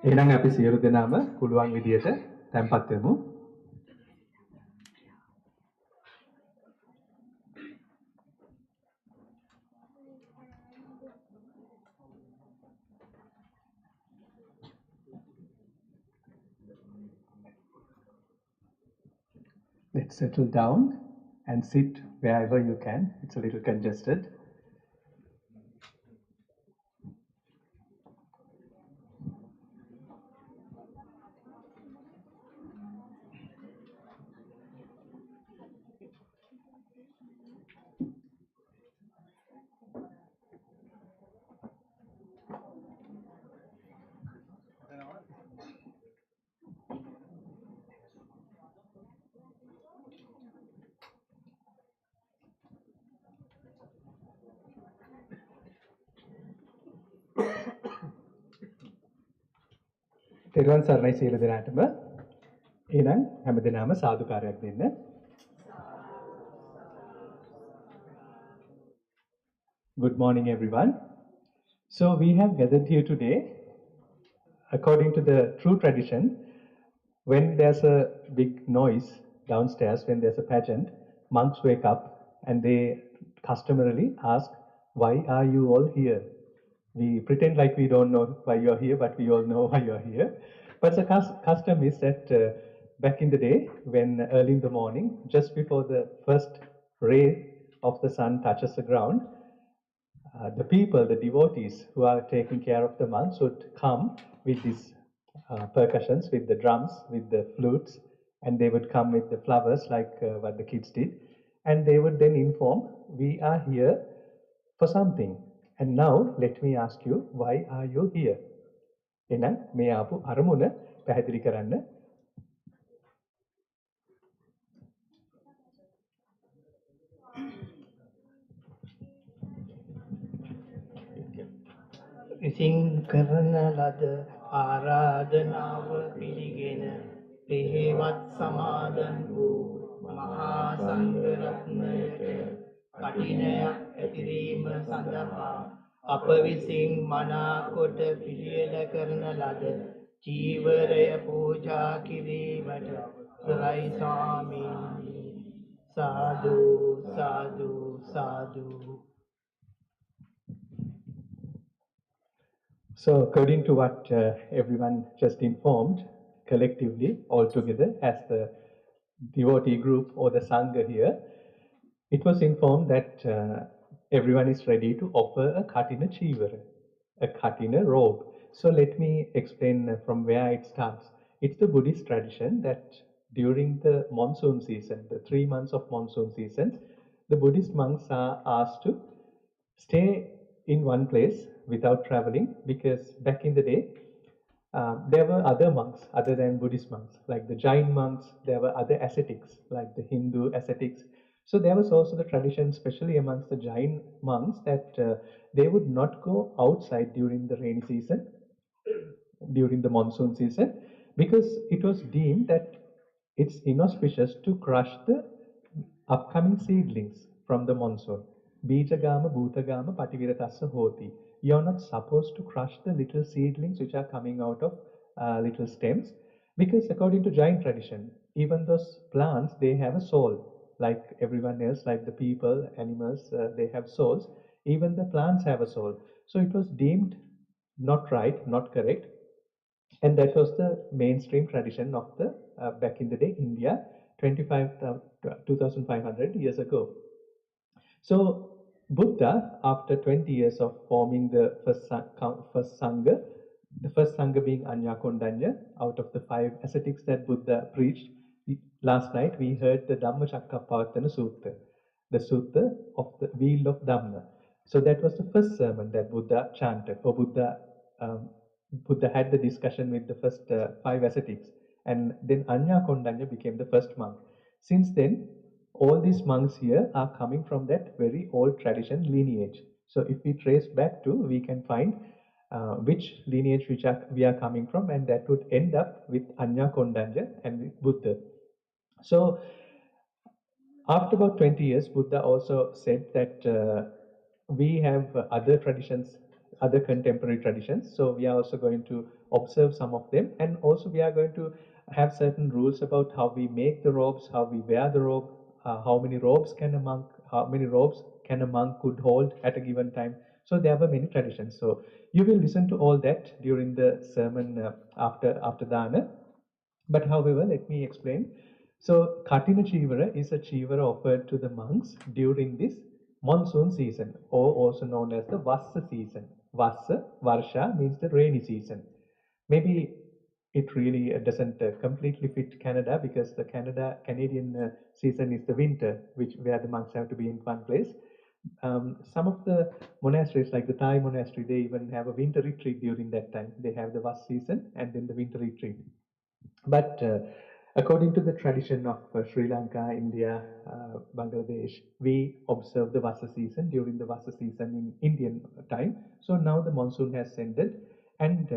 එහෙනම් අපි සියලු දෙනාම පුළුවන් විදියට tempත් වෙමු. Let's settle down and sit wherever you can. It's a little congested. තෙරුවන් සරණයි සියලු දෙනාටම. එහෙනම් හැමදෙනාම සාදුකාරයක් දෙන්න. Good morning, everyone. So we have gathered here today, according to the true tradition, when there's a big noise downstairs, when there's a pageant, monks wake up and they customarily ask, "Why are you all here?" We pretend like we don't know why you're here, but we all know why you're here. But the custom is that back in the day, when early in the morning, just before the first ray of the sun touches the ground, the people, the devotees who are taking care of the monks would come with these percussions, with the drums, with the flutes, and they would come with the flowers like what the kids did. And they would then inform, "We are here for something. And now let me ask you, why are you here?" එහෙනම් මේ ආපු අරමුණ පැහැදිලි කරන්න. විසින් කරන ලද ආරාධනාව පිළිගෙන පෙහෙවත් සමාදන් වූ මහා සංඝරත්නයට කඨිනයක් ඇතිරීම සඳහා අප විසින් මනාකොට පිළියෙල කරන ලද චීවරය පූජා කිරීමට අවසරයි ස්වාමීනි. සාදු සාදු සාදු. So, according to what everyone just informed, collectively, all together, as the devotee group or the Sangha here, it was informed that everyone is ready to offer a Katina Chivara, a Katina robe. So, let me explain from where it starts. It's the Buddhist tradition that during the monsoon season, the 3 months of monsoon seasons, the Buddhist monks are asked to stay in one place without traveling, because back in the day, there were other monks other than Buddhist monks, like the Jain monks. There were other ascetics, like the Hindu ascetics. So there was also the tradition, especially amongst the Jain monks, that they would not go outside during the rainy season, during the monsoon season, because it was deemed that it's inauspicious to crush the upcoming seedlings from the monsoon. Bijagama, Bhutagama, Pativiratassa Hoti. You're not supposed to crush the little seedlings which are coming out of little stems, because according to Jain tradition, even those plants, they have a soul. Like everyone else, like the people, animals, they have souls. Even the plants have a soul. So it was deemed not right, not correct. And that was the mainstream tradition of the back in the day India, 2500 years ago. So Buddha, after 20 years of forming the first Sangha, the first Sangha being Anya Kondanya, out of the 5 ascetics that Buddha preached, last night we heard the Dhammacakkappavattana Sutta, the Sutta of the Wheel of Dhamma. So that was the first sermon that Buddha chanted, or Buddha had the discussion with the first 5 ascetics, and then Anya Kondanya became the first monk. Since then, all these monks here are coming from that very old tradition lineage. So if we trace back to, we can find which lineage we are coming from, and that would end up with Anya Kondanya and with Buddha. So after about 20 years, Buddha also said that we have other traditions, other contemporary traditions. So we are also going to observe some of them, and also we are going to have certain rules about how we make the robes, how we wear the robe, how many robes can a monk could hold at a given time. So there were many traditions. So you will listen to all that during the sermon after Dana. But however, let me explain. So Katina Chivara is a Chivara offered to the monks during this monsoon season, or also known as the Vassa season. Vassa, Varsha means the rainy season. Maybe it really doesn't completely fit Canada, because the Canadian season is the winter, where the monks have to be in one place. Some of the monasteries, like the Thai monastery, they even have a winter retreat during that time. They have the Vas season and then the winter retreat. But according to the tradition of Sri Lanka, India, Bangladesh, we observe the Vasa season during the Vasa season in Indian time. So now the monsoon has ended, and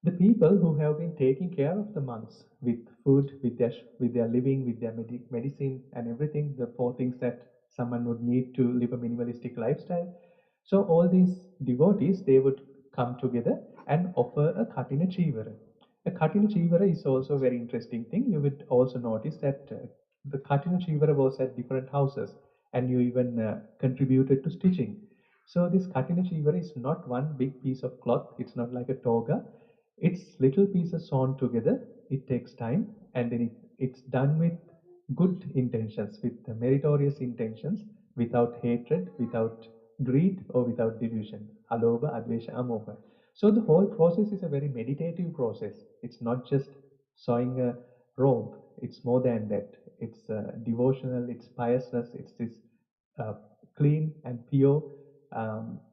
The people who have been taking care of the monks with food, with their living, with their medicine and everything, the four things that someone would need to live a minimalistic lifestyle. So all these devotees, they would come together and offer a Katina Chivara. A Katina Chivara is also a very interesting thing. You would also notice that the Katina Chivara was at different houses, and you even contributed to stitching. So this Katina Chivara is not one big piece of cloth. It's not like a toga. It's little pieces sewn together. It takes time, and then it's done with good intentions, with meritorious intentions, without hatred, without greed, or without delusion. Alobha, advesha, amoha. So the whole process is a very meditative process. It's not just sewing a robe. It's more than that. It's devotional. It's piousness. It's this uh, clean and pure,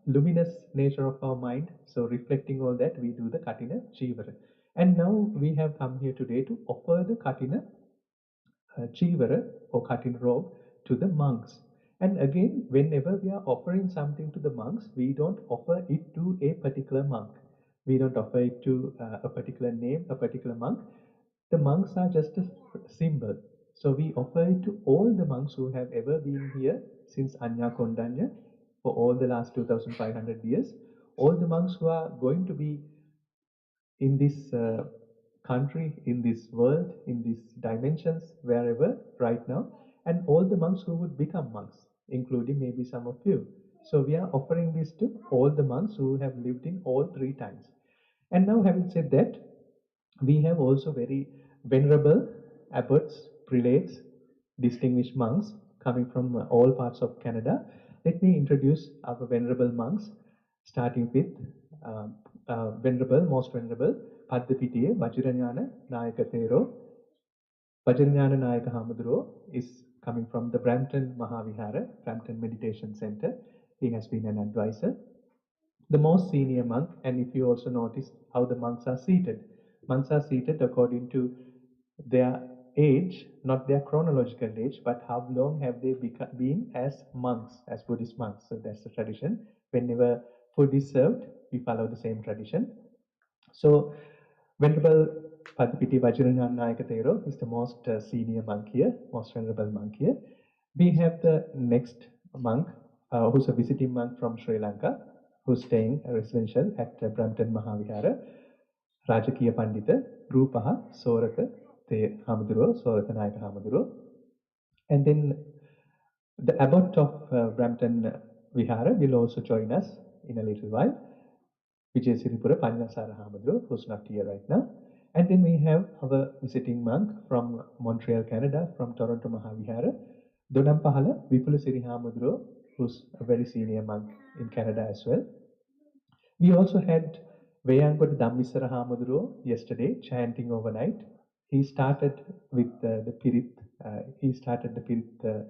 luminous nature of our mind. So, reflecting all that, we do the Katina Chivara. And now we have come here today to offer the Katina Chivara or Katina robe to the monks. And again, whenever we are offering something to the monks, we don't offer it to a particular monk. We don't offer it to a particular name, a particular monk. The monks are just a symbol. So we offer it to all the monks who have ever been here since Anya Kondanya for all the last 2500 years. All the monks who are going to be in this country, in this world, in these dimensions, wherever right now, and all the monks who would become monks, including maybe some of you. So we are offering this to all the monks who have lived in all three times. And now, having said that, we have also very venerable abbots, prelates, distinguished monks coming from all parts of Canada. Let me introduce our venerable monks, starting with uh, most venerable Paddapitiya Vajranyana Nayaka Thero. Vajranyana Nayaka Hamaduro is coming from the Brampton Mahavihara, Brampton Meditation Center. He has been an advisor, the most senior monk. And if you also notice how the monks are seated, monks are seated according to their age, not their chronological age, but how long have they been as monks, as Buddhist monks. So that's the tradition. Whenever food is served, we follow the same tradition. So Venerable Padapiti Vajrayana Thero is the most senior monk here, most venerable monk here. We have the next monk, who's a visiting monk from Sri Lanka, who's staying residential at Brampton Mahavihara, Rajakiya Pandita, Rupaha, Soraka, Te Hamaduro, Soraka Nayaka Hamaduro. And then the abbot of Brampton Vihara will also join us in a little while. Vijay Siripura Panyasara Hamaduro, who's not here right now. And then we have our visiting monk from Montreal, Canada, from Toronto Mahavihara, Dodampahala Vipula Siri Hamaduro, who's a very senior monk in Canada as well. We also had Veyangoda Dhammisara Hamaduro yesterday chanting overnight. He started with the Pirit. He started the Pirit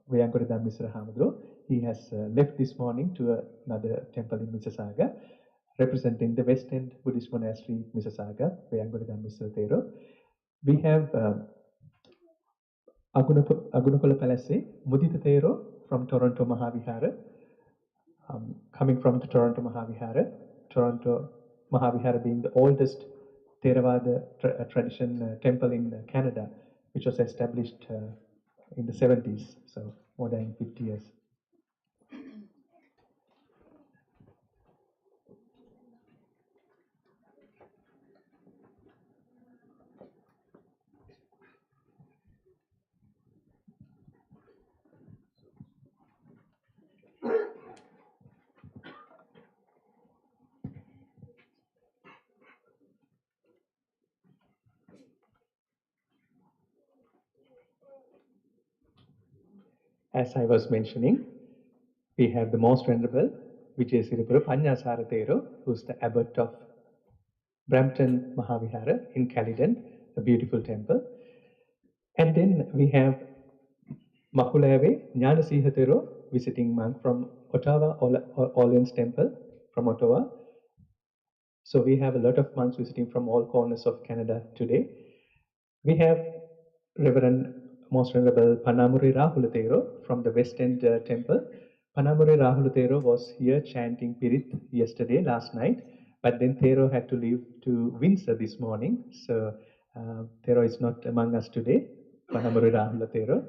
Veyangoda Dhammisara Hamaduro. He has left this morning to another temple in Mississauga, representing the West End Buddhist Monastery, Mississauga, Veyangoda Dhammisara Thero. We have Agunakola Palace, Mudita Thero from Toronto Mahavihara, coming from the Toronto Mahavihara. Toronto Mahavihara being the oldest Theravada tradition temple in Canada, which was established in the 70s, so more than 50 years. As I was mentioning, we have the most venerable Vijay Siripura Panyasara Thero, who's the abbot of Brampton Mahavihara in Caledon, a beautiful temple. And then we have Makulave Jnanasiha Thero, visiting monk from Ottawa Orleans Temple from Ottawa. So we have a lot of monks visiting from all corners of Canada today. We have Reverend Most Venerable Panamuri Rahulathero from the West End Temple. Panamuri Rahulathero was here chanting Pirit yesterday, last night. But then Thero had to leave to Windsor this morning, so Thero is not among us today. Panamaru Rahula Thero.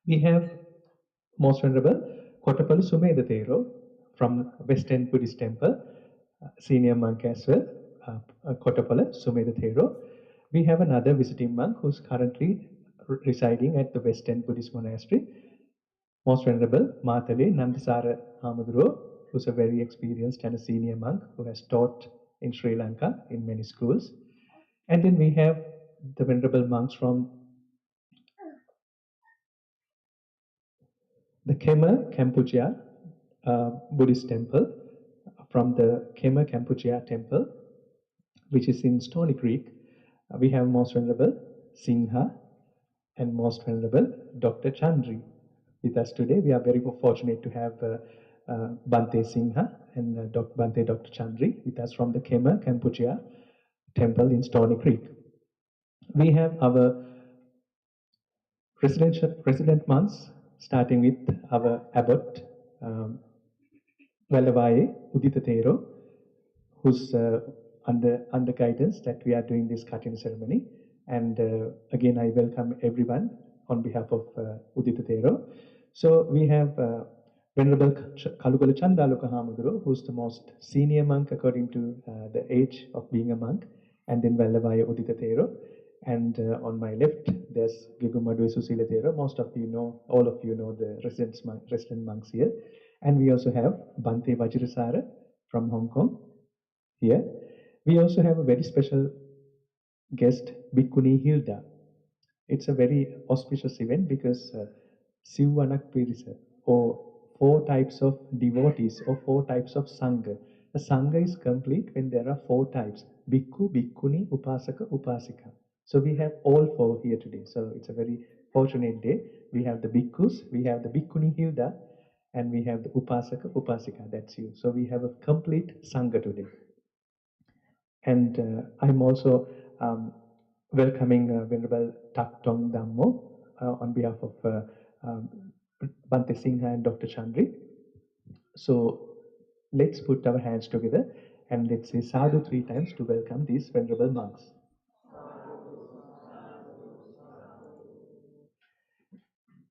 We have Most Venerable Kottapalu Sumedha Thero from West End Buddhist Temple, senior monk as well, Kottapalu Sumedha Thero. We have another visiting monk who's currently residing at the West End Buddhist Monastery, Most Venerable Matale Nandasara Hamaduro, who's a very experienced and a senior monk who has taught in Sri Lanka in many schools. And then we have the Venerable monks from the Khmer Kampuchea Buddhist temple, from the Khmer Kampuchea temple, which is in Stony Creek. We have Most Venerable Singha and Most Venerable Dr. Chandri with us today. We are very fortunate to have Bante Singha and Bante Dr. Chandri with us from the Khmer Kampuchea temple in Stony Creek. We have our resident monks, starting with our abbot, Vallavaye Udita Thero, who's under guidance that we are doing this Katina ceremony. And again, I welcome everyone on behalf of Udita Thero. So we have Venerable Kalugala Chandaluka Hamaduro, who's the most senior monk according to the age of being a monk, and then Vallavaye Udita Thero. And on my left, there's Gigumadwe Susila Thero. Most of you know, all of you know the resident monks here. And we also have Bante Vajrasara from Hong Kong here. We also have a very special guest, Bhikkhuni Hilda. It's a very auspicious event because Sivanak Pirisa, or 4 types of devotees, or 4 types of Sangha. A Sangha is complete when there are 4 types: Bhikkhu, Bhikkhuni, Upasaka, Upasika. So we have all 4 here today. So it's a very fortunate day. We have the Bhikkhus, we have the Bhikkhuni Hilda, and we have the Upasaka, Upasika. That's you. So we have a complete Sangha today. And I'm also welcoming Venerable Tak Tong Dhammo on behalf of Bante Singha and Dr. Chandri. So let's put our hands together and let's say sadhu 3 times to welcome these venerable monks.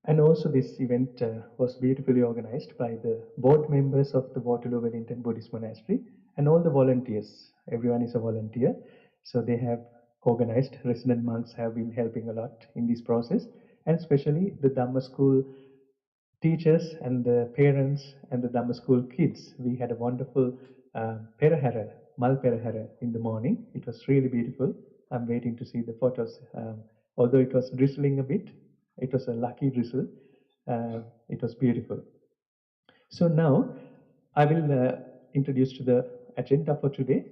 And also this event was beautifully organized by the board members of the Waterloo Wellington Buddhist Monastery and all the volunteers. Everyone is a volunteer. So they have organized, resident monks have been helping a lot in this process, and especially the Dhamma school teachers and the parents and the Dhamma school kids. We had a wonderful perahara, Mal perahara in the morning. It was really beautiful. I'm waiting to see the photos. Although it was drizzling a bit, it was a lucky drizzle. It was beautiful. So now I will introduce to the agenda for today.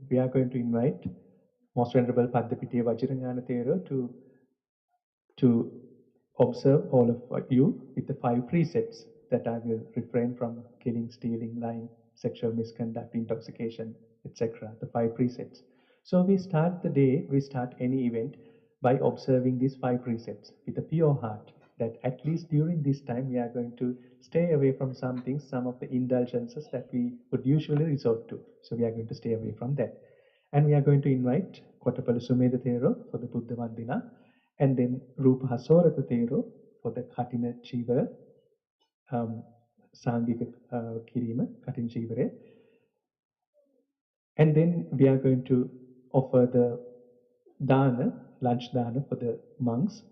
We are going to invite Most Venerable Paddapitiya Vajranyana Thero to observe all of you with the 5 precepts that I will refrain from killing, stealing, lying, sexual misconduct, intoxication, etc. The 5 precepts. So we start the day, we start any event by observing these 5 precepts with a pure heart, that at least during this time we are going to stay away from some things, some of the indulgences that we would usually resort to. So we are going to stay away from that. And we are going to invite Kottapalu Sumedha Thero for the Buddha Vandina, and then Rupa Hasorata Thero for the Katina Chivara, Sangika Kirima, Katina Chivare. And then we are going to offer the Dana, lunch Dana for the monks,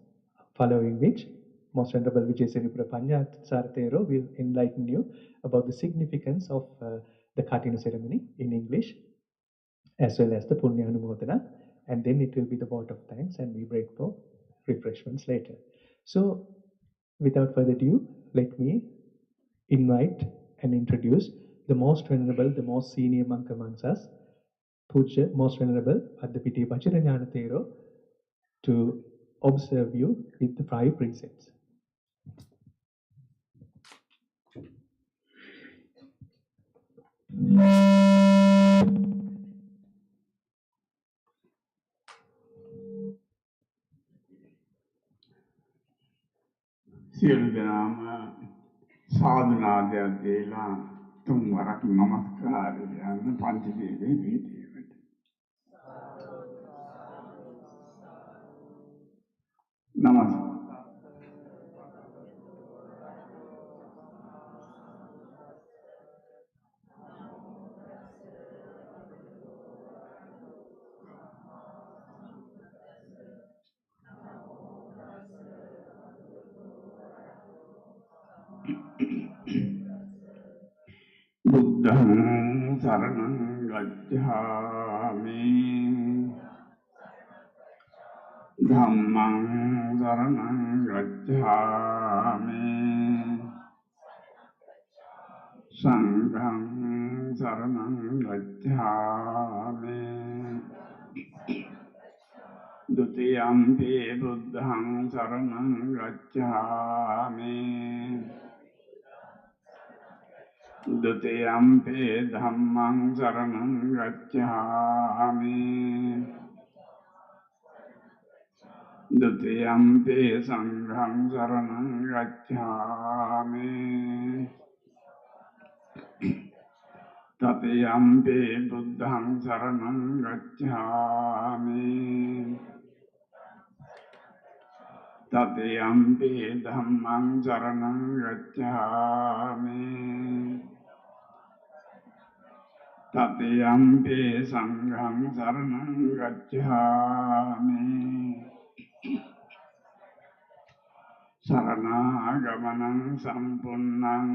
following which Most Venerable Vijayasiripura Panyatsara Thero will enlighten you about the significance of the Katina ceremony in English, as well as the Punya Anumodana, and then it will be the vote of thanks, and we break for refreshments later. So, without further ado, let me invite and introduce the most venerable, the most senior monk amongst us, Puja Most Venerable Paddapitiya Vajranyana Thero, to observe you with the 5 precepts. සියලු දෙනාම සාධනාදයක් දීලා තුන්වරක් නමස්කාරය යන පංචශීලයේ පිළිපදීමට. නමස්කාර. බුද්ධං සරණං ගච්ඡාමි ධම්මං සරණං ගච්ඡාමි සංඝං සරණං ගච්ඡාමි ဒုတိယံ පි බුද්ධං සරණං ගච්ඡාමි ဒုတိယံ පි ධම්මං සරණං ගච්ඡාමි ဒုတိယံ පි සංඝං සරණං ගච්ඡාමි တတိယံ පි බුද්ධං සරණං ගච්ඡාමි တတိယံ පි ධම්මං සරණං ගච්ඡාමි တတိယံ පි සංඝං සරණං ගච්ඡාමි สรณากมนังสัมปุณนัง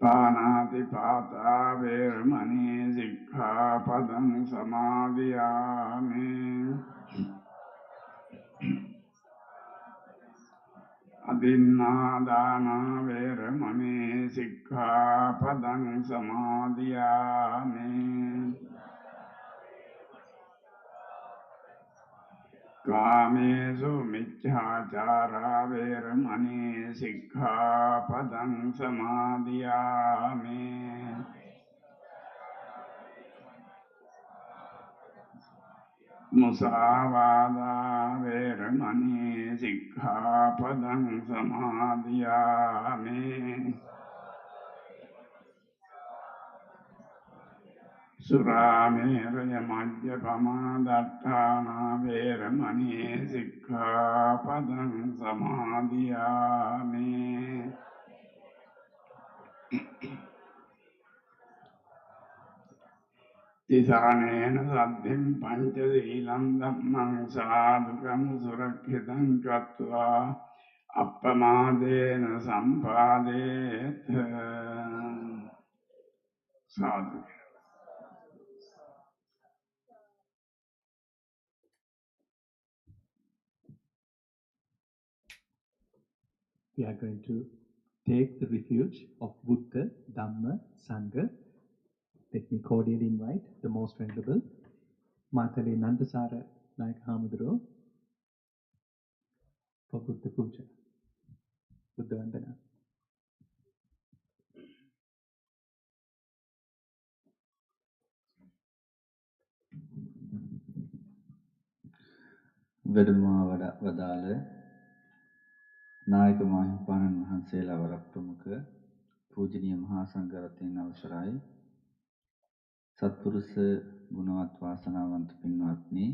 ปานาติปาตาเวรมณีสิกขาปดังสมาธิยามิอดินนาดานาเวรมณีสิกขาปดังสมาธิยามิกาเมสุมิจฉาจาราเวรมณีสิกขาปดังสมาธิยามิมุสาวาทาเวรมณีสิกขาปดังสมาธิยามิสุราเมรยมัจจปมาดัฏฐานาเวรมณีสิกขาปดังสมาธิยามิติสรณเณสัตถิงปัญจศีลังธัมมังสาธุกังสุรคิตังกัตวาอัปปมาเดนะสัมปาเดเถสาธุ We are going to take the refuge of Buddha, Dhamma, Sangha. Let me cordially invite the most venerable Matale Nandasara Naik Hamaduro for Buddha Puja, Buddha Vandana. වැඩමවා වදාළ නායක මාහිමිපාණන් වහන්සේලා වරක් ප්‍රමුඛ පූජනීය මහා සංඝරත්නයන් අවසරයි සත්පුරුෂ ගුණවත් වාසනාවන්ත පින්වත්නි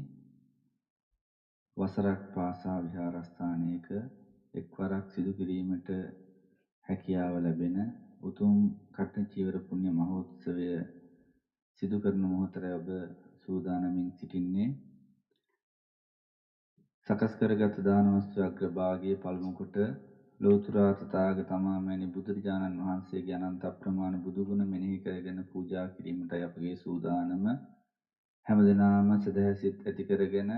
වසරක් පාසා විහාරස්ථානයක එක්වරක් සිදු කිරීමට හැකියාව ලැබෙන උතුම් කටන චීවර පුණ්‍ය මහෝත්සවය සිදු කරන මොහොතේ ඔබ සූදානමින් සිටින්නේ සකස් කරගත් දාන වස්තු අග්‍රභාගයේ පළමු කොට ලෝතර තථාගතමාමැණි බුදුරජාණන් වහන්සේගේ අනන්ත අප්‍රමාණ බුදු ගුණ මෙනෙහි කරගෙන පූජා කිරීමටයි අපගේ සූදානම හැමදෙනාම සදහැසිත ඇති කරගෙන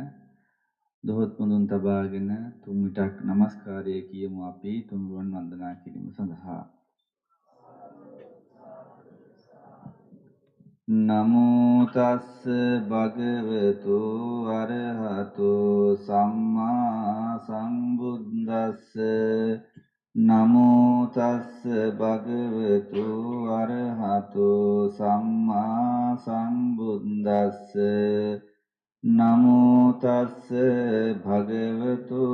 දොහොත් මුදුන් තබාගෙන තුන් විටක් নমස්කාරය කියමු අපි තුන්රුවන් වන්දනා කිරීම සඳහා නමෝ තස්ස භගවතු අරහතෝ සම්මා සම්බුද්දස්ස නමෝ තස්ස භගවතු අරහතෝ සම්මා සම්බුද්දස්ස නමෝ තස්ස භගවතු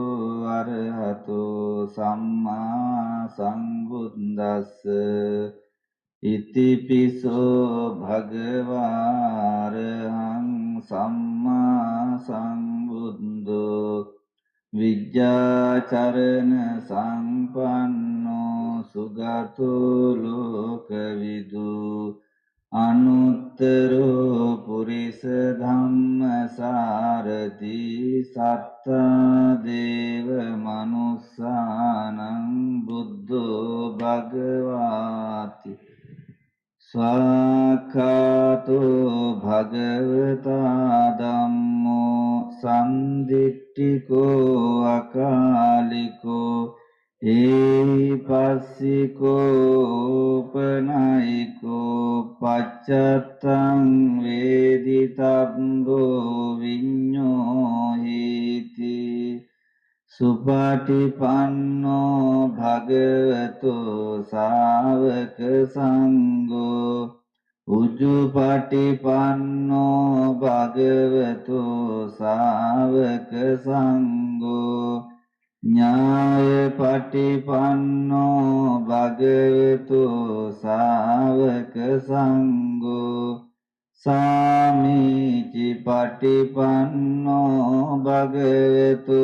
අරහතෝ සම්මා සම්බුද්දස්ස ඉතිපිසෝ භගවාරහං සම්මා සම්බුද්ධෝ විජ්ජාචරණ සංපන්නෝ සුගතෝ ලෝකවිදු අනුත්තරෝ පුරිස ධම්මසාරති සත්තා දේව මනුස්සානං බුද්ධෝ භගවාති ස්වාක්ඛාතෝ භගවතා ධම්මෝ සම්දිට්ඨිකෝ අකාලිකෝ ඒපස්සිකෝ උපනයිකෝ පච්චත්තං වේදිතබ්බෝ විඤ්ඤෝ හේති සුපටිපන්නෝ භගවතෝ ශාවක සංඝෝ උජුපටිපන්නෝ භගවතෝ ශාවක සංඝෝ ඥායපටිපන්නෝ භගවතෝ ශාවක සංඝෝ සාමීචි පටිපන්නෝ භගවතු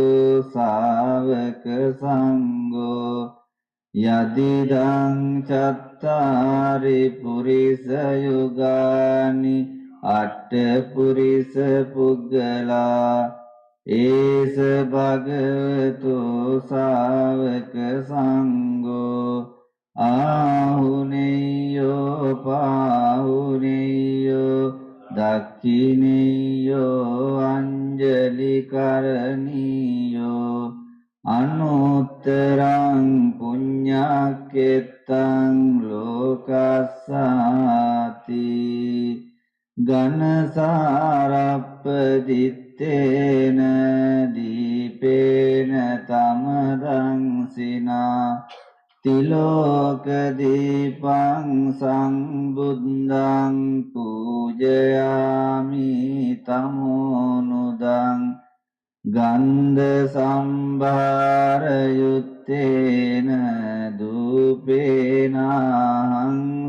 ශාවක සංඝෝ යදිදං චත්තාරි පුරිස යුගානි අට්ඨ පුරිස පුග්ගලා ඒස භගවතු ශාවක සංඝෝ ආහුනේයෝ පාහුනේයෝ දක්ඛිනේයෝ අංජලි කරණීයෝ අනුත්තරං පුඤ්ඤක්ඛෙත්තං ලෝකස්සාති ඝනසාරප්පදිත්තේන දීපේන තමදං සිනා තිලෝක දීපං සංබුද්ධං පූජයාමි තමෝනුදං ගන්ධ සම්භාර යුත්තේන දූපේනහං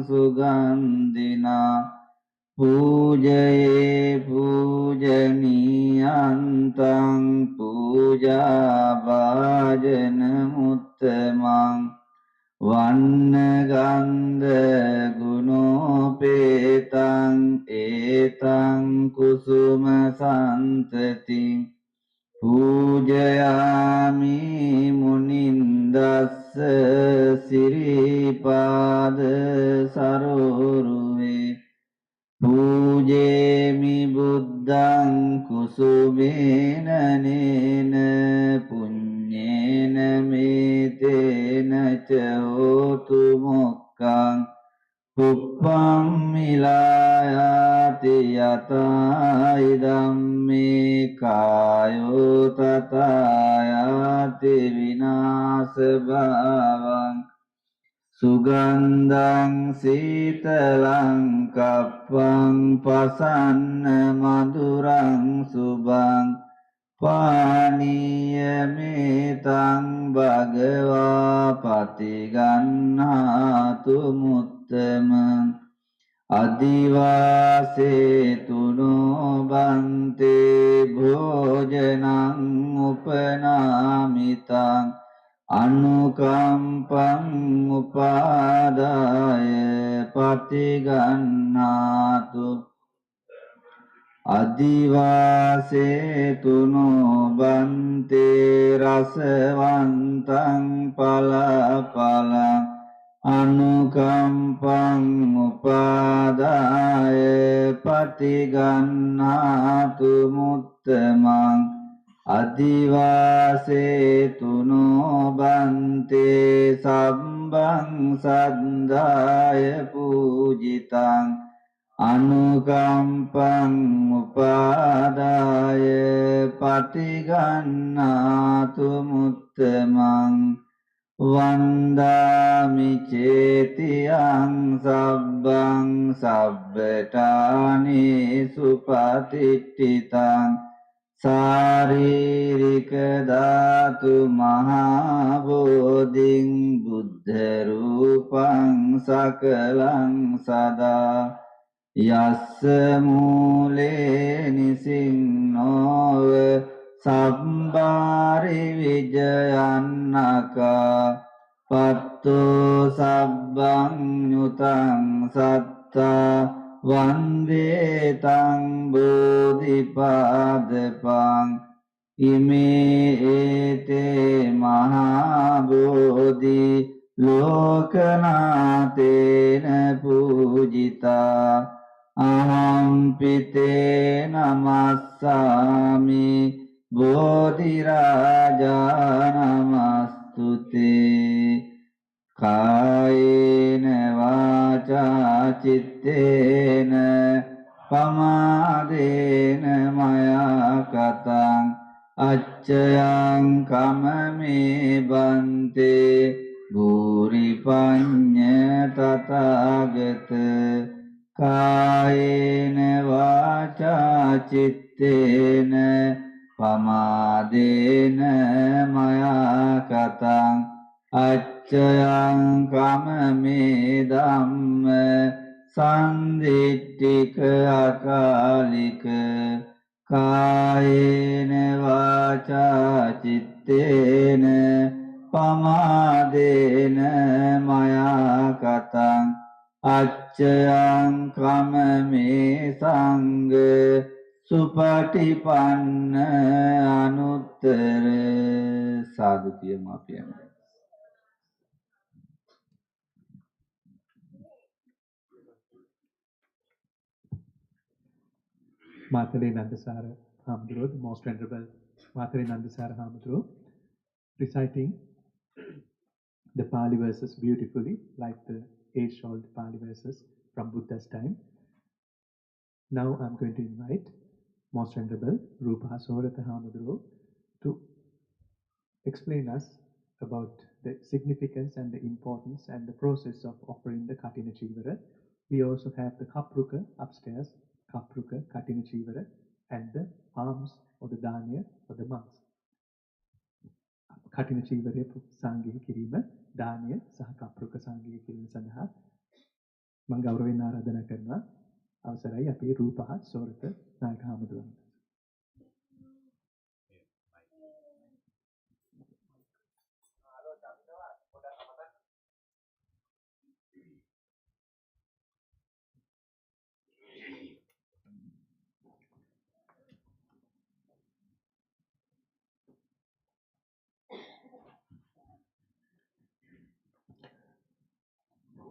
සුගන්ධිනා පූජයේ පූජනීයන්තං පූජා භාජන මුත්තමං වන්න ගන්ධ ගුණෝපේතං ඒතං කුසුම සන්තති පූජයාමි මුනින්දස්ස සිරිපාද සරෝරුවේ පූජේමි බුද්ධං කුසුමේන නේන පුඤ්ඤේන මේතේන ච හෝතු මොක්ඛං පුප්පං මිලායාති යතා ඉදම්මේ කායෝ තථායාති විනාශ භාවං සුගන්ධං සීතලං කප්පං පසන්න මధుරං සුභං පානීයමේතං භගවා පතිගන්නාතු මුත්තමං අදිවාසේතුනෝ බන්තේ භෝජනං උපනාමිතං අනුකම්පං උපාදාය පතිගන්නාතු අදිවාසේතුනෝ බන්තේ රසවන්තං පලපලං අනුකම්පං උපාදාය පතිගන්නාතු මුත්තමං අදිවාසේතුනෝ බන්තේ සම්බං සද්ධාය පූජිතං අනුකම්පං උපාදාය පටිගන්නාතු මුත්තමං වන්දාමි චේතියං සබ්බං සබ්බඨානි සුපතිට්ඨිතං සාරීරික ධාතු මහා බෝධින් බුද්ධ රූපං සකලං සදා යස්ස මූලේ නිසින්නෝව සම්බාරි විජයන්නකා පත්තෝ සබ්බං ඤුතං සත්තා වන්දේ තං බෝධිපාදපං ඉමේ ඒතේ මහා බෝධි ලෝකනාතේන පූජිතා අහං පිතේ නමස්සාමි බෝධි රාජා නමස්තුතේ කායේන වාචා චිත්තේන පමාදේන මයා කතං අච්චයං කමමේ බන්තේ භූරි පඤ්ඤ තථාගත කායේන වාචා චිත්තේන පමාදේන මයා කතං අච්චයං කමමේ ධම්ම සම්දිට්ඨික අකාලික කායේන වාචා චිත්තේන පමාදේන මයා කතං අච්චයං කමමේ සංඝ සුපටිපන්න අනුත්තර සාදු කියමු අපි යනවා. Matale Nandasara Hamduro, the most venerable Matale Nandasara Hamduro, reciting the Pali verses beautifully, like the age-old Pali verses from Buddha's time. Now I'm going to invite most venerable Rupa Soratha Hamduro to explain us about the significance and the importance and the process of offering the Katina Chivara. We also have the Kapruka upstairs, Kapruka, Katina Chivara, and the alms or the Danaya for the monks. Katina Chivara Sangiha Kirima, Danaya, Saha Kapruka Sangiha Kirima Sandha, Mangauraven Aradhana Karna, Avasarai Api Rupa Soratha Nayaka Hamduro.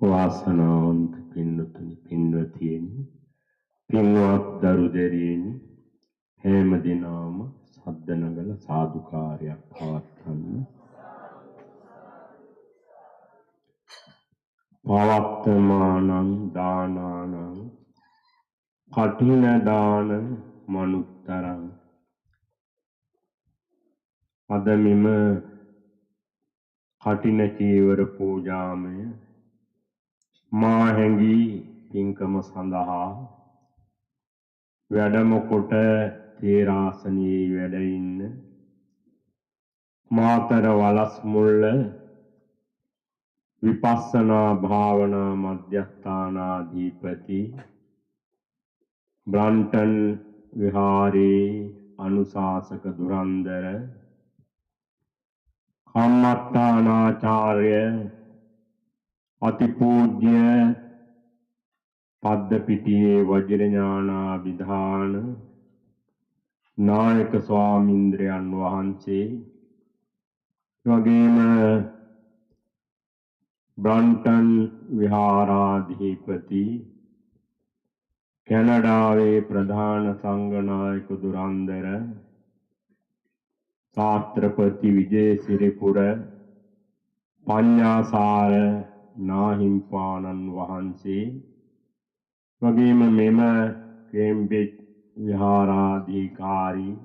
වාසනාවන්ත පින්නතුනි පින්වතියනි පින්වත් දරු දෙරියනි හැම දිනම සද්ද නගල සාදුකාරයක් පවත්වන්න පවත්තමානං දානානං කඨින දාන මනුත්තරං අද මෙම කඨින චීවර පූජාමය මා හැඟි පින්කම සඳහා වැඩම කොට තේරාසනයේ වැඩ ඉන්න මාතර වලස් මුල්ල විපස්සනා භාවනා මධ්‍යස්ථානාධිපති බ්‍රන්ටන් විහාරේ අනුශාසක දුරන්දර කම්මට්ටානාචාර්ය අතිපූජ්‍ය පද්දපිටියේ වජිරඥානාභිධාන නායක ස්වාමීන්ද්‍රයන් වහන්සේ වගේම බ්‍රන්ටන් විහාරාධිපති කැනඩාවේ ප්‍රධාන සංඝනායක දුරන්දර ශාස්ත්‍රපති විජේසිරිපුර පඤ්ඤාසාර නාහිම්පාණන් වහන්සේ වගේම මෙම කේම්බ්‍රිජ් විහාරාධිකාරී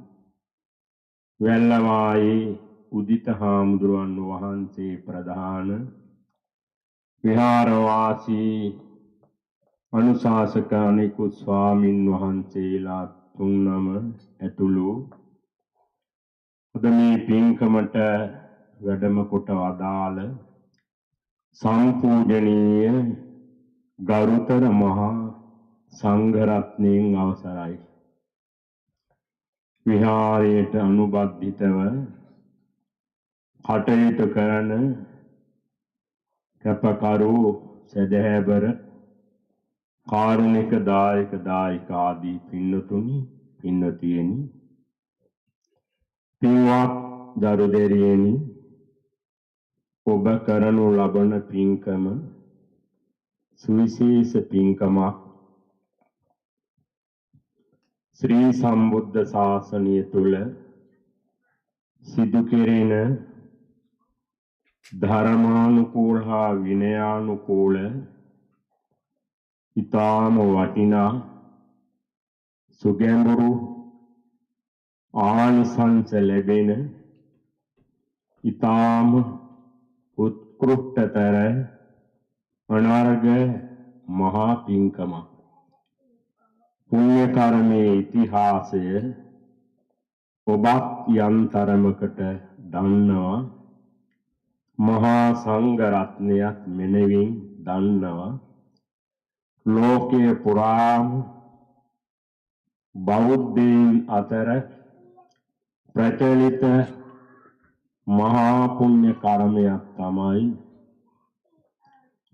වැල්ලවායේ උදිත හාමුදුරුවන් වහන්සේ ප්‍රධාන විහාරවාසී අනුශාසක අනෙකුත් ස්වාමින් වහන්සේලා තුන්නම ඇතුළු අද මේ පින්කමට වැඩම කොට වදාළ සම්පූජනීය ගරුතර මහා සංඝරත්නයන් අවසරයි. විහාරයට අනුබද්ධිතව කටයුතු කරන කැපකරු සදහැබර කාරුණික දායක දායිකාදී පින්නතුනි පින්නතියනි පින්වත් දරු දෙරියනි ඔබ කරනු ලබන පින්කම සුවිශේෂ පින්කමක් ශ්‍රී සම්බුද්ධ ශාසනය තුල සිදු කෙරෙන ධර්මානුකූල හා විනයානුකූල ඊටාම වටිනා සුගැඹුරු ආනිසංස ලැබෙන ඊටාම උත්කෘෂ්ඨතර අනර්ග මහා පින්කමක්. පුණ්‍ය කර්මයේ ඉතිහාසය ඔබත් යන්තරමකට දන්නවා. මහා සංඝ රත්නයත් මෙනෙවින් දන්නවා. ලෝකයේ පුරාම බෞද්ධයන් අතර ප්‍රචලිත මහා පුණ්‍ය කර්මයක් තමයි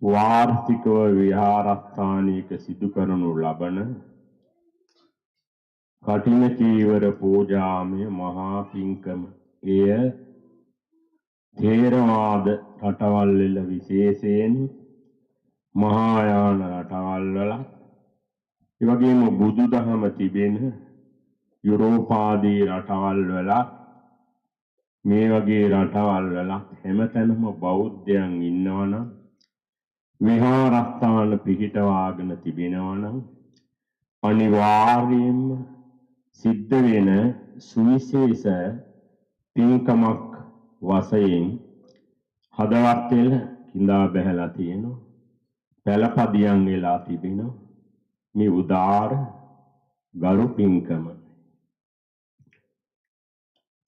වාර්ෂිකව විහාරස්ථානයක සිදු කරනු ලබන කඨින චීවර පූජාමය මහා පින්කම. එය ථේරවාද රටවල් වල විශේෂයෙන් මහායාන රටවල් වල ඒ වගේම බුදුදහම තිබෙන යුරෝපාදී රටවල් වල මේ වගේ රටවල් වල හැමතැනම බෞද්ධයන් ඉන්නවනම් විහාරස්ථාන පිහිටවාගෙන තිබෙනවනම් අනිවාර්යයෙන්ම සිද්ධ වෙන සුවිශේෂ පින්කමක් වශයෙන් හදවත් වල කිඳා බැහැලා තියෙනවා. පළපදියම් වෙලා තිබෙනවා. මේ උදාර ගරු පින්කම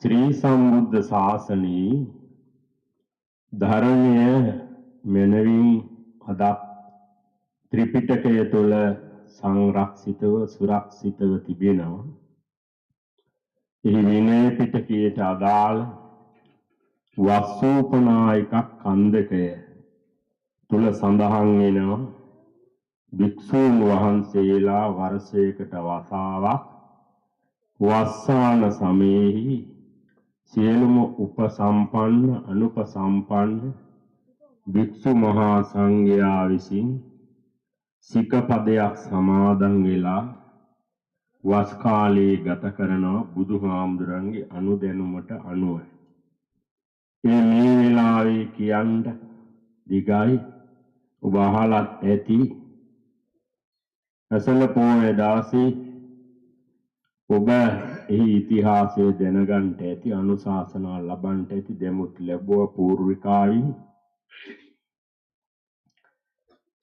ශ්‍රී සම්බුද්ධ ශාසනයේ ධර්මය මෙනවින් අදත් ත්‍රිපිටකය තුළ සංරක්ෂිතව සුරක්ෂිතව තිබෙනවා. එහි විනය පිටකයට අදාළ වස්සූපනායක කන්දකය තුල සඳහන් වෙනවා භික්ෂූන් වහන්සේලා වර්ෂයකට වතාවක් වස්සාන සමයේහි සියලුම උපසම්පන්න අනුපසම්පන්න භික්ෂු මහා සංඝයා විසින් සිකපදයක් සමාදන් වෙලා වස් කාලයේ ගත කරනවා බුදුහාමුදුරන්ගේ අනුදැනුමට අනුව. මේ වෙලාවේ කියන්න දිගයි ඔබ අහලත් ඇති අසල පොයේ දාසේ ඔබ එහි ඉතිහාසය දැනගන්න ඇති අනුශාසනා ලබන්න ඇති දෙමුත් ලැබුව පූර්විකායින්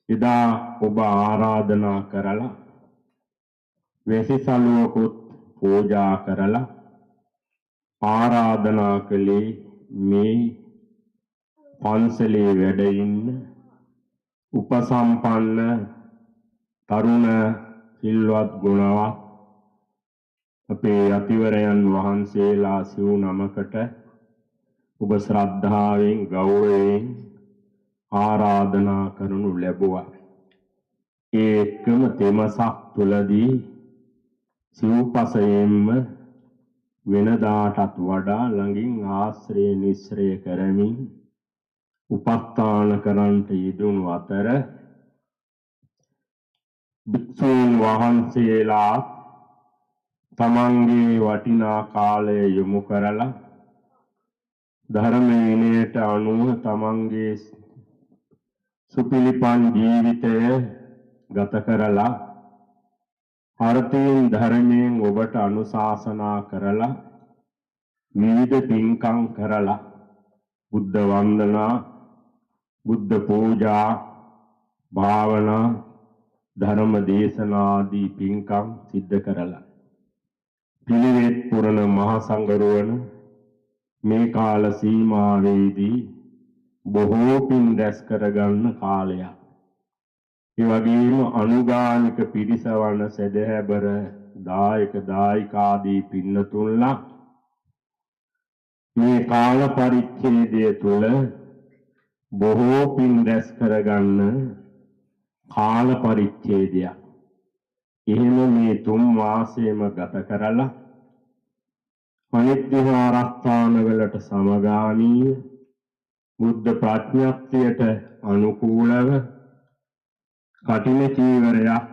එදා ඔබ ආරාධනා කරලා වෙසිසලුවකුත් පූජා කරලා ආරාධනා කළේ මේ පන්සලේ වැඩ ඉන්න උපසම්පන්න තරුණ සිල්වත් ගුණවත් අපේ යතිවරයන් වහන්සේලා සිව් නමකට ඔබ ශ්‍රද්ධාවෙන් ගෞරවයෙන් ආරාධනා කරනු ලැබුවා. ඒ එක්කම තෙමසක් තුලදී සිව්පසයෙන්ම වෙනදාටත් වඩා ළඟින් ආශ්‍රය නිශ්‍රය කරමින් උපස්ථාන කරන්ට යෙදුණු අතර භික්ෂූන් වහන්සේලා තමන්ගේ වටිනා කාලය යොමු කරලා ධර්ම විනයට අනුව තමන්ගේ සුපිලිපන් ජීවිතය ගත කරලා අර්ථයෙන් ධර්මයෙන් ඔබට අනුශාසනා කරලා විවිධ පින්කම් කරලා බුද්ධ වන්දනා බුද්ධ පූජා භාවනා ධර්ම දේශනා ආදී පින්කම් සිද්ධ කරලා පිළිවෙත් පුරන මහා සංඝරුවන මේ කාල සීමාවේදී බොහෝ පින් රැස් කරගන්න කාලයක්. ඒ වගේම අනුගාමික පිරිසවන සදහැබර දායක දායිකාදී පින්නතුන්ලා මේ කාල පරිච්ඡේදය තුළ බොහෝ පින් රැස් කරගන්න කාල පරිච්ඡේදයක්. එහෙම මේ 3 මාසෙම ගත කරලා අනිත් විහාරස්ථානවලට සමගාමීව බුද්ධ ප්‍රඥප්තියට අනුකූලව කටින චීවරයක්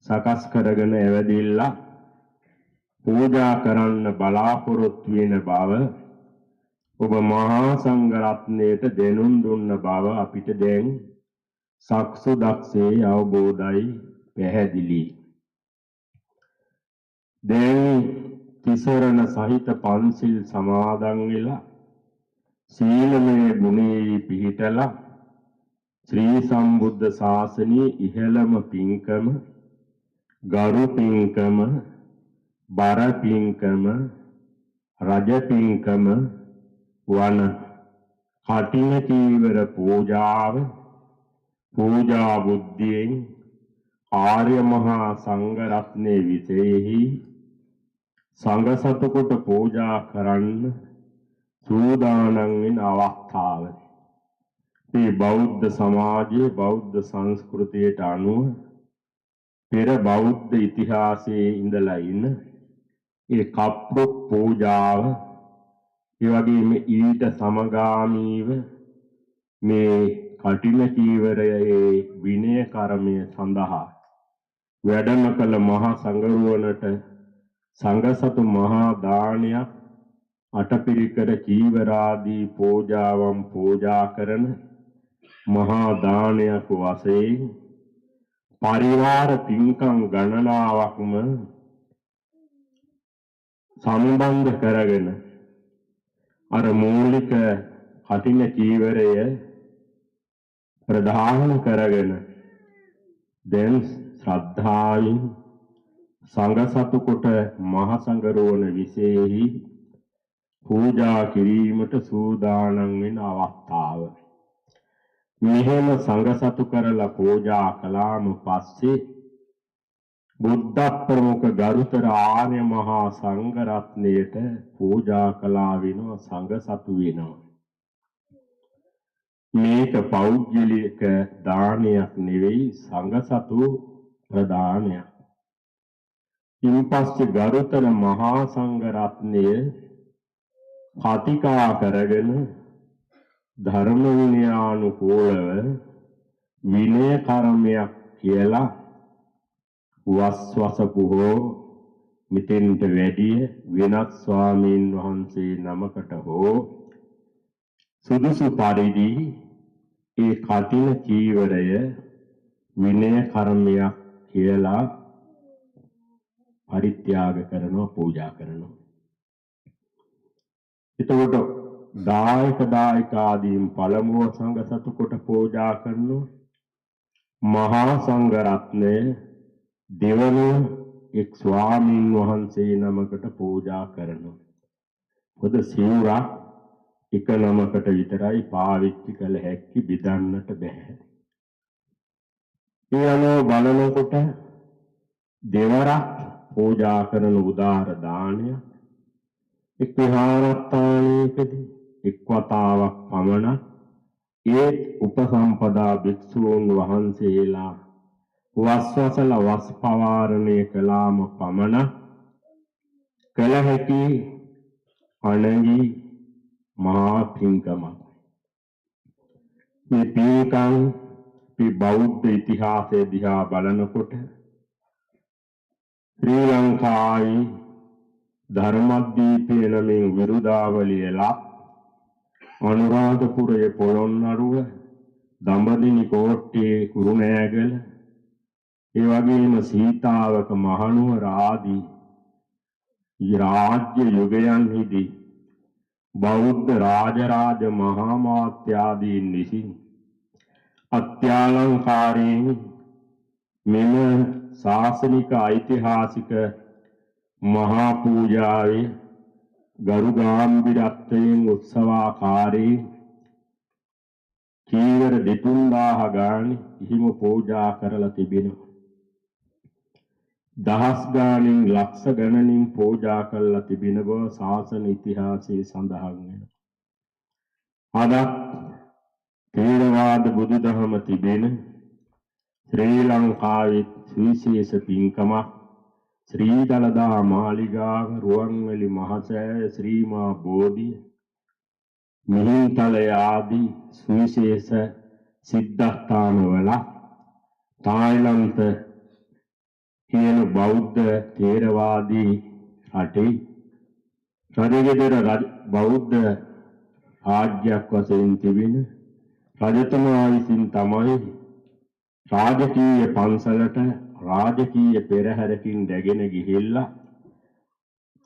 සකස් කරගෙන එවදිලා පූජා කරන්න බලාපොරොත්තු වෙන බව ඔබ මහා සංඝ රත්නයට දෙනුම් දුන්න බව අපිට දැන් සක්සු දක්ෂේ අවබෝධයි පැහැදිලි. දැන් තිසරණ සහිත පන්සිල් සමාදන් වෙලා සීලමය ගුණේ පිහිටලා ශ්‍රී සම්බුද්ධ ශාසනයේ ඉහළම පින්කම ගරු පින්කම බර පින්කම රජ පින්කම වන කටින චීවර පූජාව පූජා බුද්ධියෙන් ආර්ය මහා සංඝ රත්නයේ විශේෂයි සංඝ සතුකොට පූජා කරන්න සූදානම් වෙන අවස්ථාව. මේ බෞද්ධ සමාජයේ බෞද්ධ සංස්කෘතියට අනුව පෙර බෞද්ධ ඉතිහාසයේ ඉඳලා ඉන්න ඒ කප්පු පූජාව ඒ වගේම ඊට සමගාමීව මේ කටින චීවරයේ විනය කර්මය සඳහා වැඩම කළ මහා සංඝරුවනට සංඝසතු මහා දානයක් අටපිරිකර චීවරාදී පූජාවන් පූජා කරන මහා දානයක් වශයෙන් පරිවාර පින්කම් ගණනාවක්ම සම්බන්ධ කරගෙන අර මූලික කටින චීවරය ප්‍රධාන කරගෙන දැන් ශ්‍රද්ධාවෙන් සංඝ සතු කොට මහ සංඝරුවන විශේෂයි පූජා කිරීමට සූදානම් වෙන අවස්ථාව. මෙහෙම සංඝ සතු කරලා පූජා කළාම පස්සේ බුද්ධ ප්‍රමුඛ ගරුතර ආර්ය මහා සංඝ රත්නයට පූජා කළා වෙනවා සංඝ සතු වෙනවා. මේක පෞද්ගලික දානයක් නෙවෙයි සංඝ සතු ප්‍රදානයක්. ඉන්පස්සේ ගරුතර මහා සංඝ රත්නය කතිකා කරගෙන ධර්ම විනයානුකූලව විනය කර්මයක් කියලා වස්වසපු හෝ මිතෙන්ට වැඩිය වෙනත් ස්වාමීන් වහන්සේ නමකට හෝ සුදුසු පරිදි ඒ කටින චීවරය විනය කර්මයක් කියලා පරිත්‍යාග කරනවා පූජා කරනවා. එතකොට දායක දායිකාදීන් පළමුව සංඝ සතු කොට පූජා කරනවා. මහා සංඝ රත්නය දෙවනුව එක් ස්වාමීන් වහන්සේ නමකට පූජා කරනවා. පොද සිවුරක් එක නමකට විතරයි පාවිච්චි කළ හැකි බෙදන්නට බෑ. ඒ අනුව බලනකොට දෙවරක් පූජා කරන උදාර දානය එක් විහාරස්ථානයකදී එක් වතාවක් පමණක් ඒත් උපසම්පදා භික්ෂූන් වහන්සේලා වස්වසල වස් පවාරණය කළාම පමණක් කළ හැකි අනගි මහා පින්කමක්. මේ පින්කම් බෞද්ධ ඉතිහාසය දිහා බලනකොට ශ්‍රී ලංකාවේ ධර්මද්වීපය නමින් විරුදාවලියලා අනුරාධපුරයේ පොළොන්නරුව දඹදිවි කෝට්ටේ කුරුණෑගල ඒ වගේම සීතාවක මහනුවර ආදී රාජ්‍ය යුගයන්හිදී බෞද්ධ රාජරාජ මහා මාත්‍යාදීන් විසින් අත්‍යාලංකාරයෙන් මෙම ශාසනික ඓතිහාසික මහා පූජාවේ ගරු ගාම්භීරත්වයෙන් උත්සවාකාරී චීවර 2000 ගානේ හිම පූජා කරලා තිබෙනවා. දහස් ගානින් ලක්ෂ ගණනින් පූජා කරලා තිබෙන බව ශාසන ඉතිහාසයේ සඳහන් වෙනවා. අද තේරවාද බුදුදහම තිබෙන ශ්‍රී ලංකාවේ විශේෂ පින්කමක් ශ්‍රී දලදා මාලිගාව රුවන්වැලි මහසෑය ශ්‍රී මා බෝධිය මිහින්තලය ආදී සුවිශේෂ සිද්ධාස්ථානවල තායිලන්ත කියන බෞද්ධ තේරවාදී රටේ රජගෙදර බෞද්ධ රාජ්‍යයක් වශයෙන් තිබෙන රජතුමා විසින් තමයි රාජකීය පන්සලට රාජකීය පෙරහැරකින් දැගෙන ගිහිල්ලා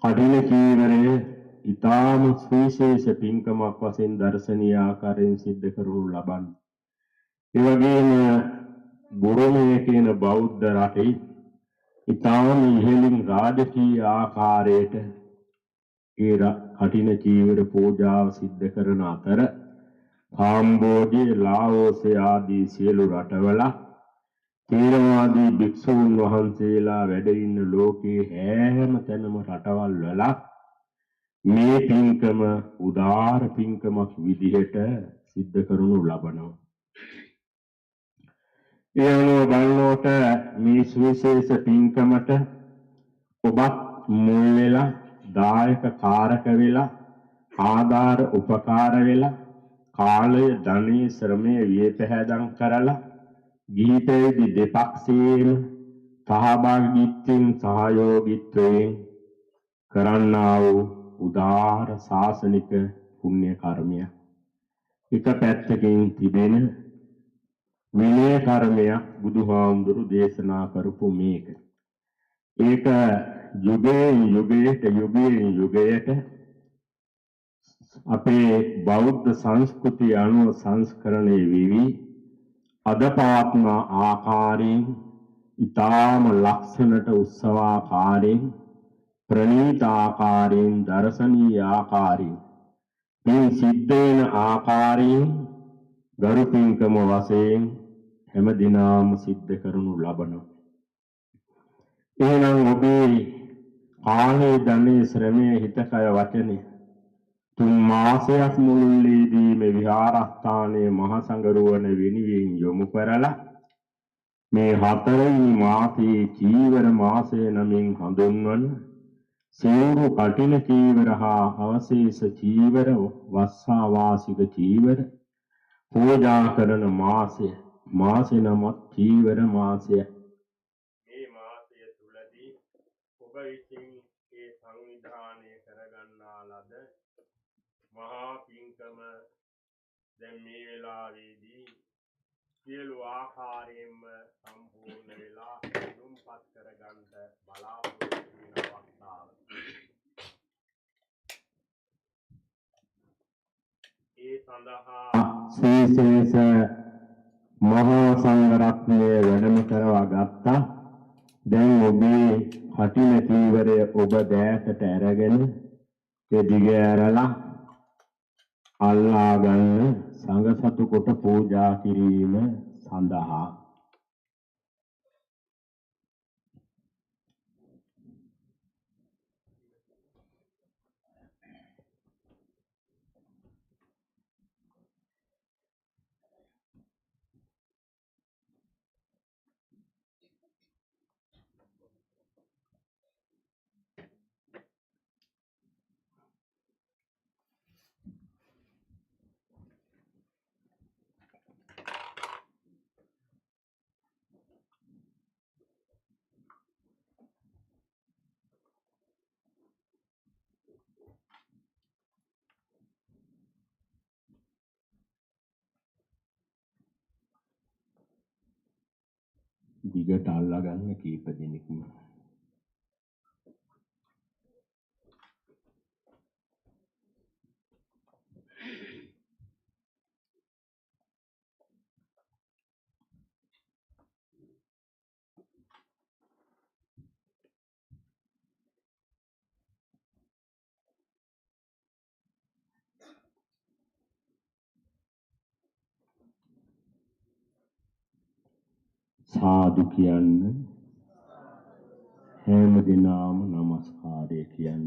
කඩින චීවරය ඊටාම සුවිශේෂ පින්කමක් වශයෙන් දර්ශනීය ආකාරයෙන් සිද්ධ කරනු ලබන්නේ. ඒ වගේම බුරුමයේ කියන බෞද්ධ රටේ ඊටාම ඉහළින් රාජකීය ආකාරයට ඒ කටින චීවර පූජාව සිද්ධ කරන අතර කාම්බෝජිය ලාओस ආදී සියලු රටවල තේරවාදී භික්ෂුන් වහන්සේලා වැඩ ඉන්න ලෝකයේ හැම තැනම රටවල් වල මේ පින්කම උදාාර පින්කමක් විදිහට සිද්ධ කරනු ලබනවා. ඒ අනුව බලනකොට මේ සුවිශේෂ පින්කමට ඔබත් මුල් වෙලා දායක කාරක වෙලා ආධාර උපකාර වෙලා කාලය ධනෙ ශ්‍රමය වියපැහැදම් කරලා ගීතයේදී දෙපක්ෂයේම සහභාගීත්වයෙන් සහයෝගීත්වයෙන් කරන්නා වූ උදාාර ශාසනික පුණ්‍ය කර්මයක්. එක පැත්තකින් තිබෙන විනය කර්මයක් බුදුහාමුදුරු දේශනා කරපු මේක. ඒක යුගයෙන් යුගයට අපේ බෞද්ධ සංස්කෘතිය අනුව සංස්කරණය වෙවි අද පවත්න ආකාරයෙන් ඊටාම ලක්ෂණට උත්සවාකාරයෙන් ප්‍රණීත ආකාරයෙන් දර්ශනීය ආකාරයෙන් මේ සිද්ධ වෙන ආකාරයෙන් ගරු පින්කම වශයෙන් හැම දිනම සිද්ධ කරනු ලබනවා. එහෙනම් ඔබේ කාලේ ධනේ ශ්‍රමයේ හිතකය වචනේ 3 මාසයක් මුළුල්ලේදී මේ විහාරස්ථානයේ මහ සංගරුවන වෙනුවෙන් යොමු කරලා මේ 4 වෙනි මාසයේ චීවර මාසය නමින් හඳුන්වන සියලු කටින චීවර හා අවශේෂ චීවර වස්සා වාසික චීවර පූජා කරන මාසය නමක් චීවර මාසය. මේ මාසය තුලදී ඔබ විසින් ඒ සංවිධානය කරගන්නා ලද මහා පින්කම දැන් මේ වෙලාවේදී සියලු ආකාරයෙන්ම සම්පූර්ණ වෙලා දුම්පත් කරගන්න බලාපොරොත්තු වෙන අවස්ථාව. ඒ සඳහා විශේෂ මහා සංඝරත්නය වැඩම කරවා ගත්තා. දැන් ඔබේ කටින චීවරය ඔබ දෑතට අරගෙන ඒ දිග ඇරලා අල්ලා ගන්න සංඝ සතු කොට පූජා කිරීම සඳහා දිගට අල්ලා ගන්න කීප දෙනෙක්ම සාදු කියන්න හැම දිනම নমස්කාරය කියන්න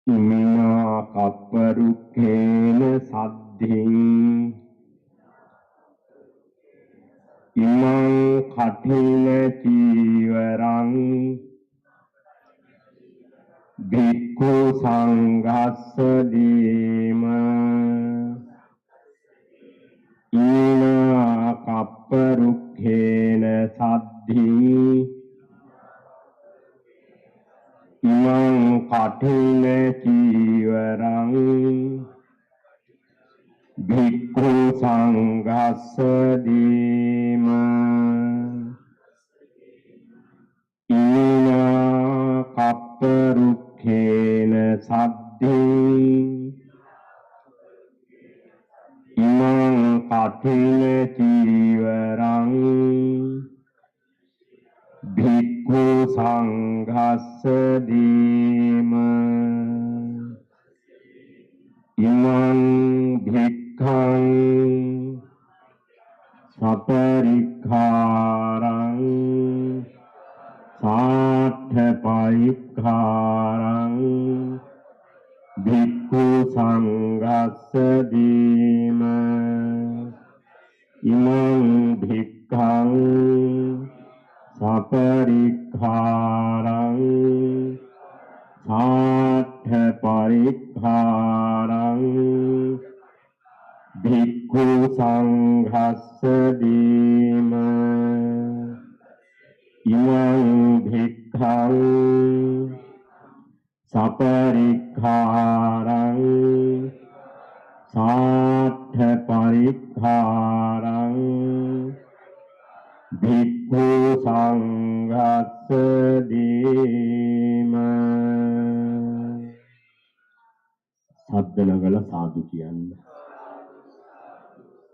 ඉමිනා කප්පරුක්ඛේන සද්ධින් ඉමං කඨින චීවරං භික්ඛු සංඝස්ස දීම ඉමිනා කප්පරුක්ඛේන සද්ධින් ඉමං කඨින චීවරං භික්ඛු සංඝස්ස දීම ඉමිනා කප්පරුක්ඛේන සද්ධින් ඉමං කඨින චීවරං භික්ඛු සංඝස්ස දීම ඉමං භික්ඛං සපරික්ඛාරං සාඨපරික්ඛාරං භික්ඛු සංඝස්ස දීම ඉමං භික්ඛං සපරික්ඛාරං සාඨපරික්ඛාරං භික්ඛු සංඝස්ස දීම ඉමං භික්ඛං සපරික්ඛාරං සාඨපරික්ඛාරං භික්ඛු සංඝස්ස දීම සද්දනගල සාදු කියන්න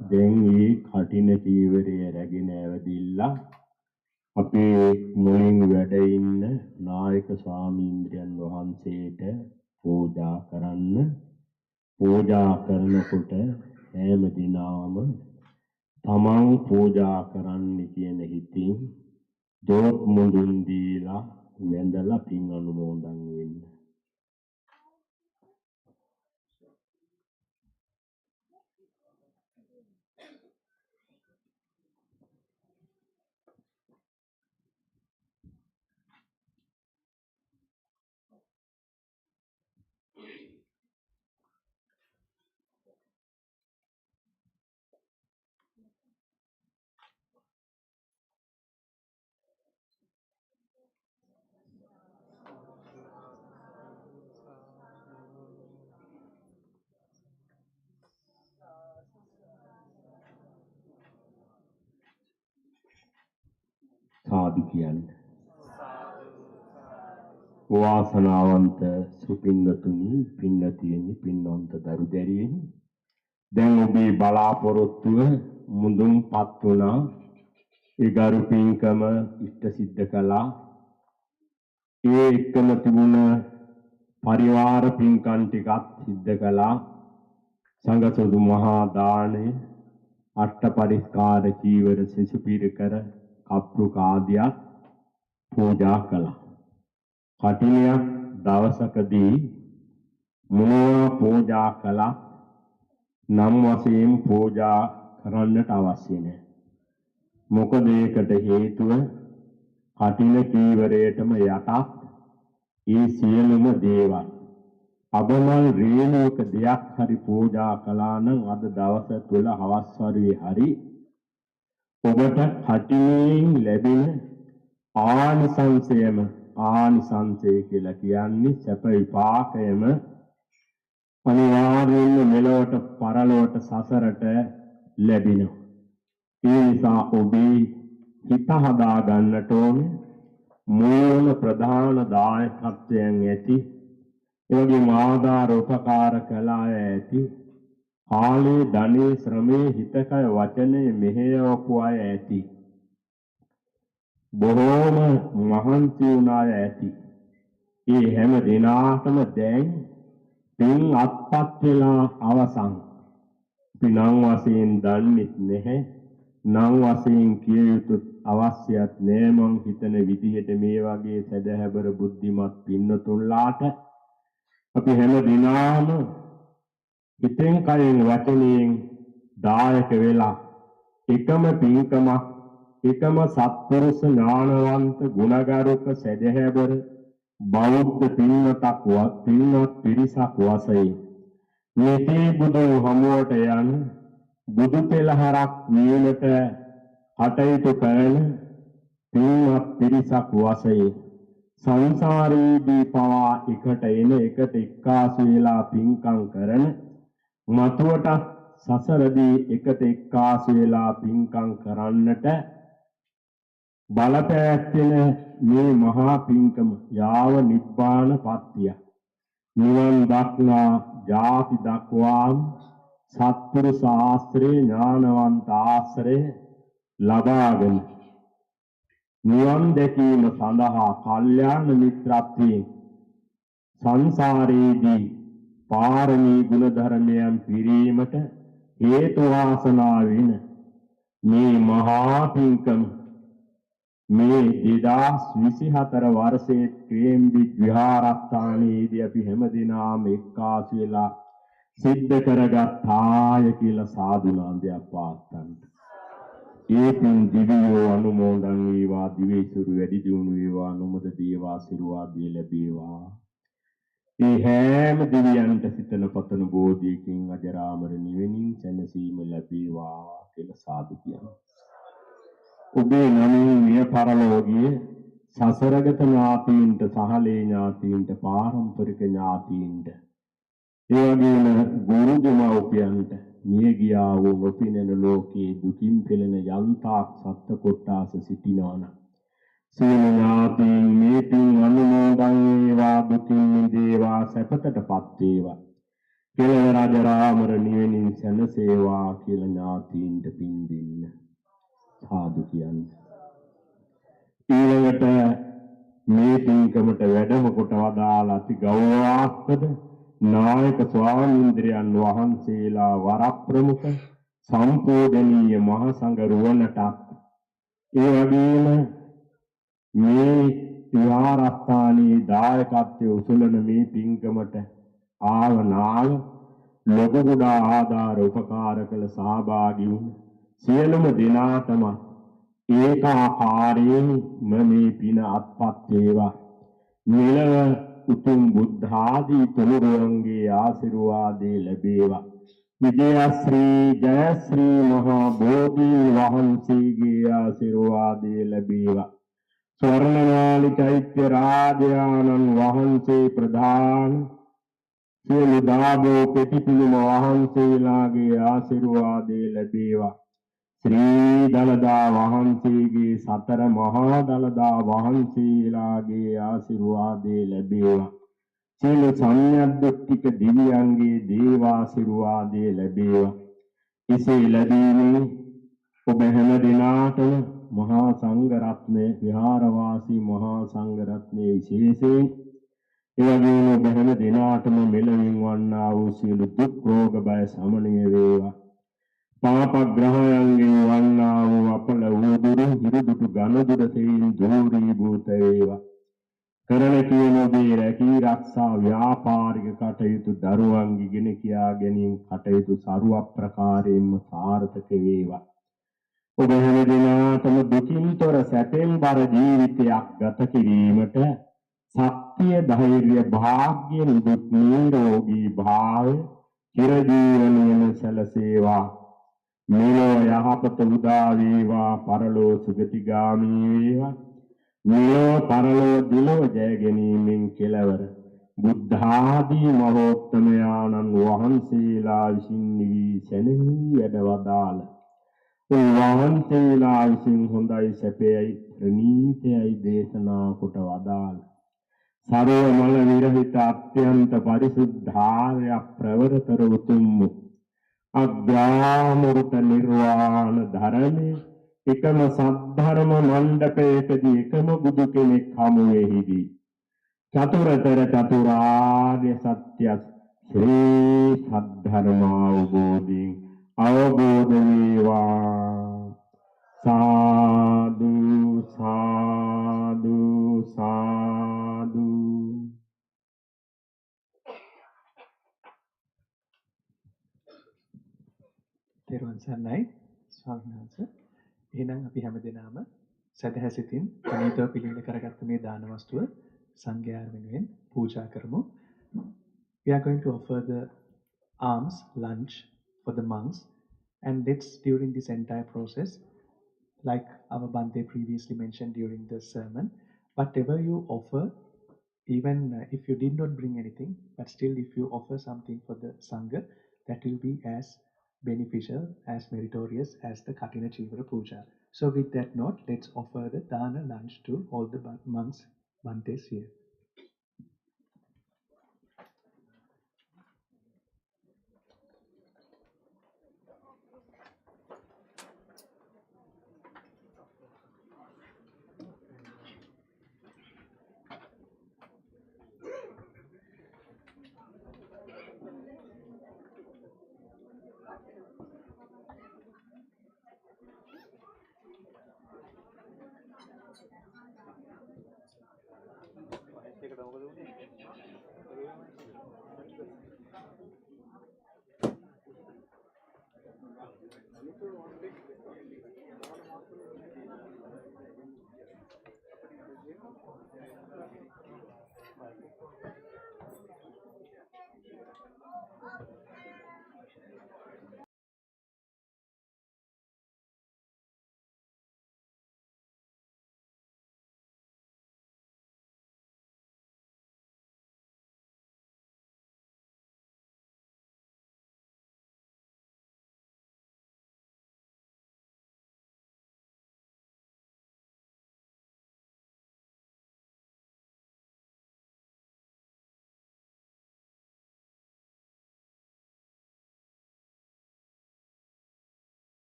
දැන් මේ කටින චීවරය රැගෙන ඇවිදිලා අපේ මුලින් වැඩ ඉන්න නායක ස්වාමීන්ද්‍රයන් වහන්සේට පූජා කරන්න පූජා කරනකොට හැම දිනම තමන් පූජා කරන්න කියන හිතින් දෝත් මුඳුන් දීලා වැඳලා පින් අනුමෝදන් වෙන්න. සාදු කියන්නේ වාසනාවන්ත සුපින්නතුනි පින්නතියනි පින්නවන්ත දරු දැරියනි දැන් ඔබේ බලාපොරොත්තුව මුදුන්පත් වුණා ඒ ගරු පින්කම ඉෂ්ට සිද්ධ කළා ඒ එක්කම තිබුණ පරිවාර පින්කම් ටිකත් සිද්ධ කළා සංඝසතු මහා දාණය අෂ්ට පරිස්කාර චීවර සිසුපිරිකර කප්පුක ආදියත් පූජා කළා. කටිනියක් දවසකදී මොනවා පූජා කළා නම් වශයෙන් පූජා කරන්නට අවශ්‍ය නැහැ. මොකද ඒකට හේතුව කටින චීවරයටම යටත් ඒ සියලුම දේවල් අබමල් රේණුවක දෙයක් හරි පූජා කළා නම් අද දවස තුල හවස් වරුවේ හරි ඔබට කටිනෙන් ලැබෙන ආනිසංසය කියලා කියන්නේ සැප විපාකයම අනිවාර්යයෙන්ම මෙලොවට පරලොවට සසරට ලැබෙනවා. ඒ නිසා ඔබේ හිත හදා ගන්නට ඕනේ මූල ප්‍රධාන දායකත්වයන් ඇති ඒ වගේම ආධාර උපකාර කළා ඇති කාලේ ධනේ ශ්‍රමයේ හිතකය වචනේ මෙහෙයවපු අය ඇති බොහෝම මහන්සි වුණා ඇති ඒ හැම දිනාටම දැන් පින් අත්පත් වෙලා අවසන් පිනං වශයෙන් දන්නෙත් නැහැ නම් වශයෙන් කිය යුතු අවශ්‍යත් නෑ මං හිතන විදිහට මේ වගේ සදහැබර බුද්ධිමත් පින්නතුන්ලාට අපි හැම දිනාම හිතෙන් කයෙන් වචනයෙන් දායක වෙලා එකම පින්කමක් එකම සත්පුරුෂ ඥානවන්ත ගුණගරුක සදහැබර බෞද්ධ පින්වත් පිරිසක් වශයෙන් මේ බුදු හමුවට යන බුදු පෙළහරක් වීමට කටයුතු කරන පින්වත් පිරිසක් වශයෙන් සංසාරයේදී පවා එකට එන එකට එක්කාසු වෙලා පින්කම් කරන මතුවට සසරදී එකට එක්කාසු වෙලා පින්කම් කරන්නට බලපෑත්වෙන මේ මහා පින්කම යාව නිබ්බාන පත්තිය නිවන් දක්නා ජාති දක්වාම සත්පුරුෂ ආශ්‍රේ ඥානවන්ත ආශ්‍රය ලබාගෙන නිවන් දැකීම සඳහා කල්යාණ මිත්‍රත්වයෙන් සංසාරයේදී පාරමී ගුණ ධර්මයන් පිරීමට හේතු වාසනා වෙන මේ මහා පින්කම මේ 2024 වර්ෂයේ ක්‍රේම්බි විහාරස්ථානයේදී අපි හැමදෙනාම එක්කාසු වෙලා සිද්ධ කරගත්තාය කියලා සාදුනාන්දයක් වාත්තන්න. ඒකින් දිවියෝ අනුමෝදන් වේවා දිවේසුරු වැඩි දියුණු වේවා නොමද දේවා සිරුවාදී ලැබේවා. ඒ හැම දිවියන්ට සිතන පතන බෝධියකින් අජරාමර නිවෙනින් සැනසීම ලැබේවා කියලා සාදු කියනවා. ඔබේ නමින් මිය පරලෝකයේ සසරගත ඥාතීන්ට සහලේ ඥාතීන්ට පාරම්පරික ඥාතීන්ට ඒ වගේම ගුරු දෙමව්පියන්ට මිය ගියා වූ නොපිනෙන ලෝකයේ දුකින් පෙළෙන යන්තාක් සත්ත්ව කොට්ටාස සිටිනවන සියලු ඥාතීන් මේ පින් අනුමෝදන් වේවා දුකින් මිදේවා සැපතටපත් වේවා කෙලවර අජරාමර නිවෙනින් සැනසේවා කියලා ඥාතීන්ට පින් දෙන්න සාදු කියන්නේ. ඊළඟට මේ පින්කමට වැඩම කොට වදාළ අති ගෞරවාස්පද නායක ස්වාමීන්ද්‍රයන් වහන්සේලා වරප්‍රමුඛ සම්පූර්ණීය මහ සංඝ රුවනටත් ඒ වගේම මේ විහාරස්ථානයේ දායකත්වයේ උසුලන මේ පින්කමට ආවනාල ලොකු කුඩා ආධාර උපකාර කළ සහභාගී වුණ සියලුම දෙනාටම ඒකාකාරයෙන් මේ පින අත්පත් වේවා. මෙලව උතුම් බුද්ධ ආදී තුනුරුවන්ගේ ආශිර්වාදේ ලැබේවා. විජයශ්‍රී ජයශ්‍රී මහා බෝධි වහන්සේගේ ආශිර්වාදේ ලැබේවා. ස්වර්ණමාලි චෛත්‍ය රාජානන් වහන්සේ ප්‍රධාන සියලු දාගෝ පිටිපිළුම වහන්සේලාගේ ආශිර්වාදේ ලැබේවා. ශ්‍රී දලදා වහන්සේගේ සතර මහා දලදා වහන්සේලාගේ ආශිර්වාදේ ලැබේවා. සියලු සම්‍යද්දොට්ටික දිව්‍යයන්ගේ දේවාශිර්වාදේ ලැබේවා. එසේ ලැබීමේ ඔබ හැම දිනාටම මහා සංඝ රත්නයේ විහාරවාසී මහා සංඝ රත්නයේ විශේෂයෙන් එවැගේම ඔබ හැම දිනාටම මෙලොවින් වන්නා වූ සියලු දුක් රෝග බය සමනය වේවා. පාපග්‍රහයන්ගෙන් වන්නා වූ අපල වූදුරු හිරුදුටු ගණදුර තෙයින් දූරී භූත වේවා. කරන කියන ඔබේ රැකී රක්ෂා ව්‍යාපාරික කටයුතු දරුවන් ඉගෙන කියා ගැනීම කටයුතු සර්ව ප්‍රකාරයෙන්ම සාර්ථක වේවා. ඔබ හැම දිනාටම දුකින් තොර සැපෙන් බර ජීවිතයක් ගත කිරීමට ශක්තිය ධෛර්ය භාග්‍ය නිදුක් නිරෝගී භාවය චිරජීවනයේම සැලසේවා. මෙලොව යහපත උදා වේවා පරලෝ සුගතිගාමී වේවා. මෙලොව පරලෝ දිලව ජය ගැනීමෙන් කෙලවර බුද්ධ ආදී මහෝත්තමයාණන් වහන්සේලා විසින් නිවී සැනෙහි වැඩවදාළ වහන්සේලා විසින් හොඳයි සැපයයි ප්‍රණීතයයි දේශනා කොට වදාළ සරෝමල විරහිත අත්‍යන්ත පරිසුද්ධාර්ය ප්‍රවරතර උතුම් අග්‍රාමෘත නිර්වාණ ධර්මයේ එකම සද්ධර්ම මණ්ඩපයකදී එකම බුදු කෙනෙක් හමු වෙහිදී චතුරතර චතුරාර්ය සත්‍ය ශ්‍රී සද්ධර්ම අවබෝධ වේවා සාදු සාදු සාදු. තෙරුවන් සරණයි ස්වාමීන් වහන්සේ. එහෙනම් අපි හැමදෙනාම සදහැසිතින් ප්‍රණීතව පිළිවෙල කරගත්ත මේ දාන වස්තුව සංඝයා වෙනුවෙන් පූජා කරමු. We are going to offer the alms lunch for the monks, and let's during this entire process, like our Bante previously mentioned during the sermon, whatever you offer, even if you did not bring anything, but still if you offer something for the Sangha, that will be as beneficial, as meritorious as the Katina Chivara Puja. So with that note, let's offer the Dana lunch to all the monks, Bantes here.